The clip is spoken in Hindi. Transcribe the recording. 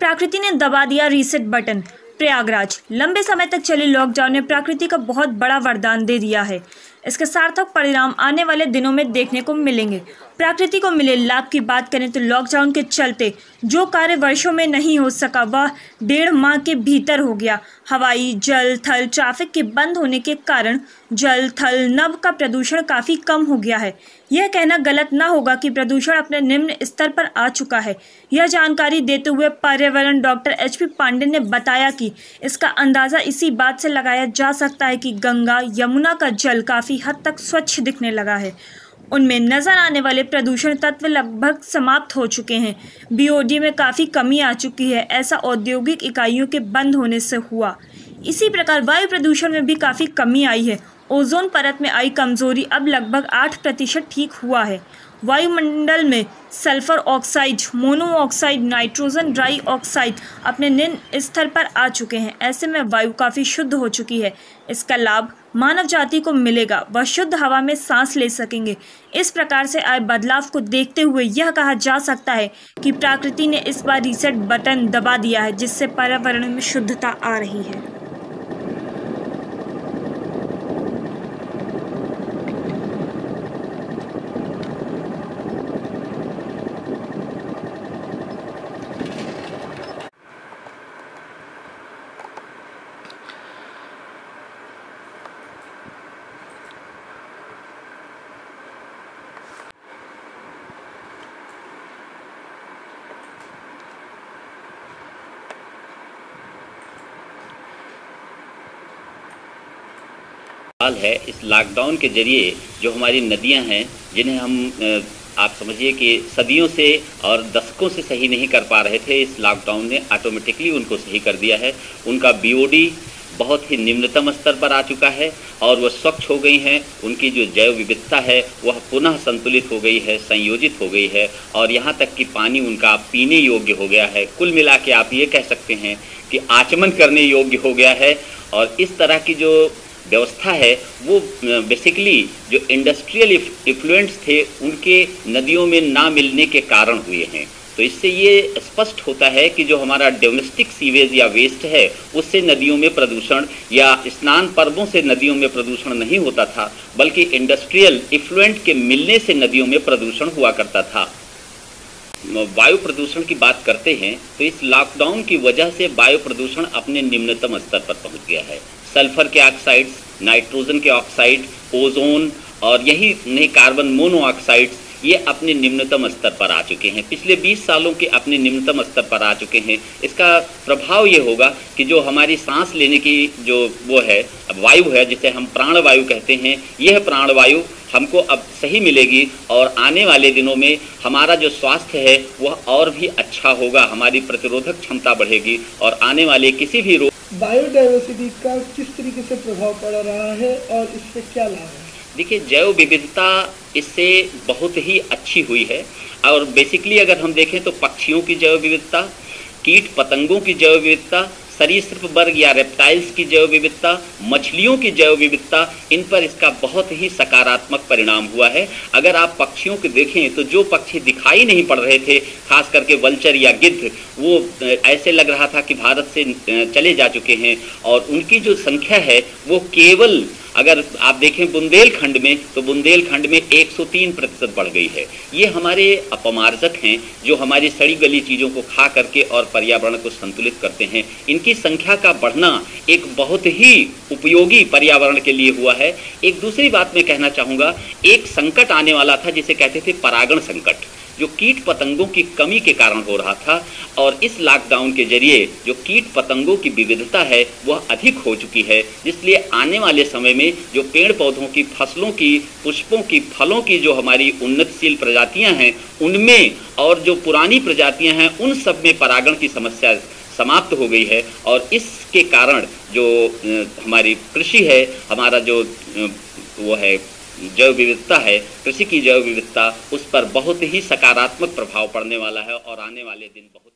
प्रकृति ने दबा दिया रीसेट बटन। प्रयागराज। लंबे समय तक चले लॉकडाउन ने प्रकृति का बहुत बड़ा वरदान दे दिया है। इसके सार्थक परिणाम आने वाले दिनों में देखने को मिलेंगे। प्रकृति को मिले लाभ की बात करें तो लॉकडाउन के चलते जो कार्य वर्षों में नहीं हो सका वह 1.5 माह के भीतर हो गया। हवाई, जल, थल ट्रैफिक के बंद होने के कारण जल, थल, नभ का प्रदूषण काफ़ी कम हो गया है। यह कहना गलत न होगा कि प्रदूषण अपने निम्न स्तर पर आ चुका है। यह जानकारी देते हुए पर्यावरण डॉक्टर HP पांडे ने बताया कि इसका अंदाज़ा इसी बात से लगाया जा सकता है कि गंगा, यमुना का जल काफ़ी हद तक स्वच्छ दिखने लगा है। उनमें नजर आने वाले प्रदूषण तत्व लगभग समाप्त हो चुके हैं। BOD में काफ़ी कमी आ चुकी है। ऐसा औद्योगिक इकाइयों के बंद होने से हुआ। इसी प्रकार वायु प्रदूषण में भी काफ़ी कमी आई है। ओजोन परत में आई कमजोरी अब लगभग 8% ठीक हुआ है। वायुमंडल में sulphur oxide, monoxide, nitrogen dioxide अपने निम्न स्तर पर आ चुके हैं। ऐसे में वायु काफ़ी शुद्ध हो चुकी है। इसका लाभ मानव जाति को मिलेगा। वह शुद्ध हवा में सांस ले सकेंगे। इस प्रकार से आए बदलाव को देखते हुए यह कहा जा सकता है कि प्रकृति ने इस बार रीसेट बटन दबा दिया है, जिससे पर्यावरण में शुद्धता आ रही है। हाल है इस लॉकडाउन के जरिए जो हमारी नदियां हैं, जिन्हें हम आप समझिए कि सदियों से और दशकों से सही नहीं कर पा रहे थे, इस लॉकडाउन ने ऑटोमेटिकली उनको सही कर दिया है। उनका BOD बहुत ही निम्नतम स्तर पर आ चुका है और वह स्वच्छ हो गई हैं। उनकी जो जैव विविधता है वह पुनः संतुलित हो गई है, संयोजित हो गई है और यहाँ तक कि पानी उनका पीने योग्य हो गया है। कुल मिला के आप ये कह सकते हैं कि आचमन करने योग्य हो गया है। और इस तरह की जो व्यवस्था है वो बेसिकली जो इंडस्ट्रियल इफ्लुएंट्स थे उनके नदियों में ना मिलने के कारण हुए हैं। तो इससे ये स्पष्ट होता है कि जो हमारा डोमेस्टिक सीवेज या वेस्ट है उससे नदियों में प्रदूषण या स्नान पर्वों से नदियों में प्रदूषण नहीं होता था, बल्कि इंडस्ट्रियल इफ्लुएंट के मिलने से नदियों में प्रदूषण हुआ करता था। वायु प्रदूषण की बात करते हैं तो इस लॉकडाउन की वजह से वायु प्रदूषण अपने निम्नतम स्तर पर पहुंच गया है। सल्फर के ऑक्साइड्स, नाइट्रोजन के ऑक्साइड, ओजोन और यही नहीं कार्बन मोनोऑक्साइड्स ये अपने निम्नतम स्तर पर आ चुके हैं। पिछले 20 सालों के अपने निम्नतम स्तर पर आ चुके हैं। इसका प्रभाव ये होगा कि जो हमारी सांस लेने की जो वो है वायु है, जिसे हम प्राणवायु कहते हैं, यह प्राणवायु हमको अब सही मिलेगी और आने वाले दिनों में हमारा जो स्वास्थ्य है वह और भी अच्छा होगा। हमारी प्रतिरोधक क्षमता बढ़ेगी और आने वाले किसी भी रोग। बायोडाइवर्सिटी का किस तरीके से प्रभाव पड़ रहा है और इससे क्या लाभ है? देखिए, जैव विविधता इससे बहुत ही अच्छी हुई है और बेसिकली अगर हम देखें तो पक्षियों की जैव विविधता, कीट पतंगों की जैव विविधता, सरीसृप वर्ग या रेप्टाइल्स की जैव विविधता, मछलियों की जैव विविधता, इन पर इसका बहुत ही सकारात्मक परिणाम हुआ है। अगर आप पक्षियों को देखें तो जो पक्षी दिखाई नहीं पड़ रहे थे, खास करके वल्चर या गिद्ध, वो ऐसे लग रहा था कि भारत से चले जा चुके हैं और उनकी जो संख्या है वो केवल अगर आप देखें बुंदेलखंड में तो बुंदेलखंड में 103% बढ़ गई है। ये हमारे अपमार्जक हैं जो हमारी सड़ी गली चीज़ों को खा करके और पर्यावरण को संतुलित करते हैं। इनकी संख्या का बढ़ना एक बहुत ही उपयोगी पर्यावरण के लिए हुआ है। एक दूसरी बात मैं कहना चाहूँगा, एक संकट आने वाला था जिसे कहते थे परागण संकट, जो कीट पतंगों की कमी के कारण हो रहा था और इस लॉकडाउन के जरिए जो कीट पतंगों की विविधता है वह अधिक हो चुकी है। इसलिए आने वाले समय में जो पेड़ पौधों की, फसलों की, पुष्पों की, फलों की जो हमारी उन्नतशील प्रजातियां हैं उनमें और जो पुरानी प्रजातियां हैं उन सब में परागण की समस्या समाप्त हो गई है और इसके कारण जो हमारी कृषि है, हमारा जो वो है जैव विविधता है, कृषि की जैव विविधता, उस पर बहुत ही सकारात्मक प्रभाव पड़ने वाला है और आने वाले दिन बहुत